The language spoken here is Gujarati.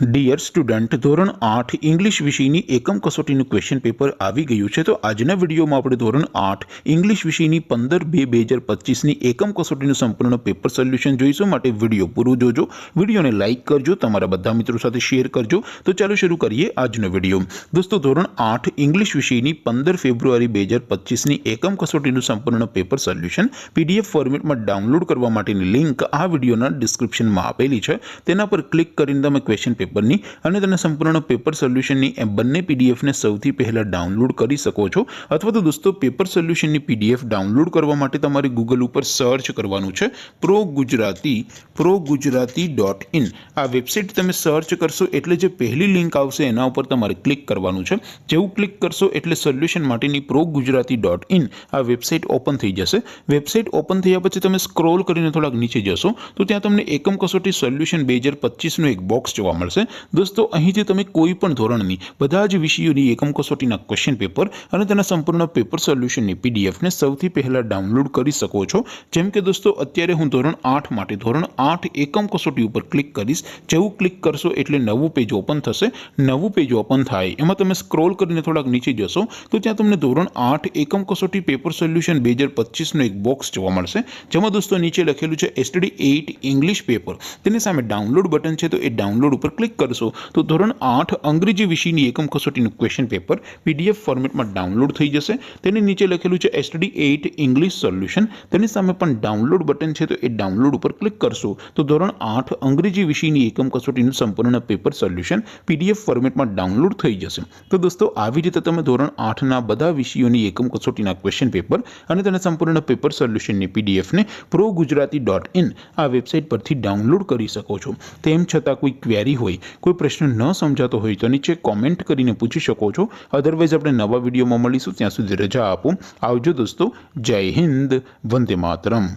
डियर स्टूडेंट धोरण 8 इंग्लिश विषयनी एकम कसोटीનું क्वेश्चन पेपर આવી ગયું છે। તો આજના વિડીયોમાં આપણે ધોરણ 8 इंग्लिश વિષયની 15/2/2025 ની એકમ કસોટીનું સંપૂર્ણ પેપર સોલ્યુશન જોઈશું। માટે વિડીયો પૂરો જોજો, વિડીયોને લાઈક કરજો, તમારા બધા મિત્રો સાથે શેર કરજો। તો ચાલો શરૂ કરીએ આજનો વિડીયો। દોસ્તો ધોરણ 8 इंग्लिश વિષયની 15 ફેબ્રુઆરી 2025 ની એકમ કસોટીનું સંપૂર્ણ પેપર સોલ્યુશન PDF ફોર્મેટમાં ડાઉનલોડ કરવા માટેની લિંક આ વિડીયોના ડિસ્ક્રિપ્શનમાં આપેલી છે। તેના પર ક્લિક કરીને તમે ક્વેશ્ચન પેપરની અને તેના સંપૂર્ણ પેપર સોલ્યુશનની એ બંને PDF ને સૌથી પહેલા ડાઉનલોડ કરી શકો છો। અથવા તો દોસ્તો પેપર સોલ્યુશનની PDF ડાઉનલોડ કરવા માટે તમારે ગૂગલ ઉપર સર્ચ કરવાનું છે progujarati.in। આ વેબસાઇટ તમે સર્ચ કરશો એટલે જે પહેલી લિંક આવશે એના ઉપર તમારે ક્લિક કરવાનું છે। જેવું ક્લિક કરશો એટલે સોલ્યુશન માટેની progujarati.in આ વેબસાઇટ ઓપન થઈ જશે। વેબસાઇટ ઓપન થયા પછી તમે સ્ક્રોલ કરીને થોડાક નીચે જશો તો ત્યાં તમને એકમ કસોટી સોલ્યુશન 2025 નું એક બોક્સ જોવા મળશે। दोस्तों અહીંથી તમે કોઈ પણ ધોરણની બધા જ વિષયોની એકમ કસોટીના ક્વેશ્ચન પેપર અને તેના સંપૂર્ણ પેપર સોલ્યુશનની PDF ને સૌથી પહેલા ડાઉનલોડ કરી શકો છો। જેમ કે દોસ્તો અત્યારે હું ધોરણ 8 માટે ધોરણ 8 એકમ કસોટી ઉપર ક્લિક કરીશ। જેવું ક્લિક કરશો એટલે નવું પેજ ઓપન થશે। નવું પેજ ઓપન થાય એમાં તમે સ્ક્રોલ કરીને થોડાક નીચે જશો તો ત્યાં તમને ધોરણ 8 એકમ કસોટી પેપર સોલ્યુશન 2025 નું એક બોક્સ જોવા મળશે। જેમાં દોસ્તો નીચે લખેલું છે STD 8 इंग्लिश पेपर। તેની સામે ડાઉનલોડ બટન છે તો એ ડાઉનલોડ ઉપર ક્લિક કરશો तो ધોરણ 8 અંગ્રેજી વિષયની એકમ કસોટીનું ક્વેશ્ચન પેપર PDF ફોર્મેટમાં ડાઉનલોડ થઈ જશે। તેની નીચે લખેલું છે STD 8 इंग्लिश સોલ્યુશન। તેની સામે પણ ડાઉનલોડ બટન છે તો એ ડાઉનલોડ ઉપર ક્લિક કરશો તો ધોરણ 8 અંગ્રેજી વિષયની એકમ કસોટીનું સંપૂર્ણ પેપર સોલ્યુશન PDF ફોર્મેટમાં ડાઉનલોડ થઈ જશે। તો દોસ્તો આવી રીતે તમે ધોરણ 8 ના બધા વિષયોની એકમ કસોટીના ક્વેશ્ચન પેપર અને તેના સંપૂર્ણ પેપર સોલ્યુશનની PDF ને progujarati.in આ વેબસાઇટ પરથી ડાઉનલોડ કરી શકો છો। તેમ છતાં કોઈ ક્વેરી હોય, કોઈ પ્રશ્ન ન સમજાતો હોય તો નીચે કોમેન્ટ કરીને પૂછી શકો છો। અધરવાઇઝ આપણે નવા વિડીયોમાં મળીશું, ત્યાં સુધી રજા આપો। આવજો દોસ્તો, જય હિન્દ, વંદે માતરમ।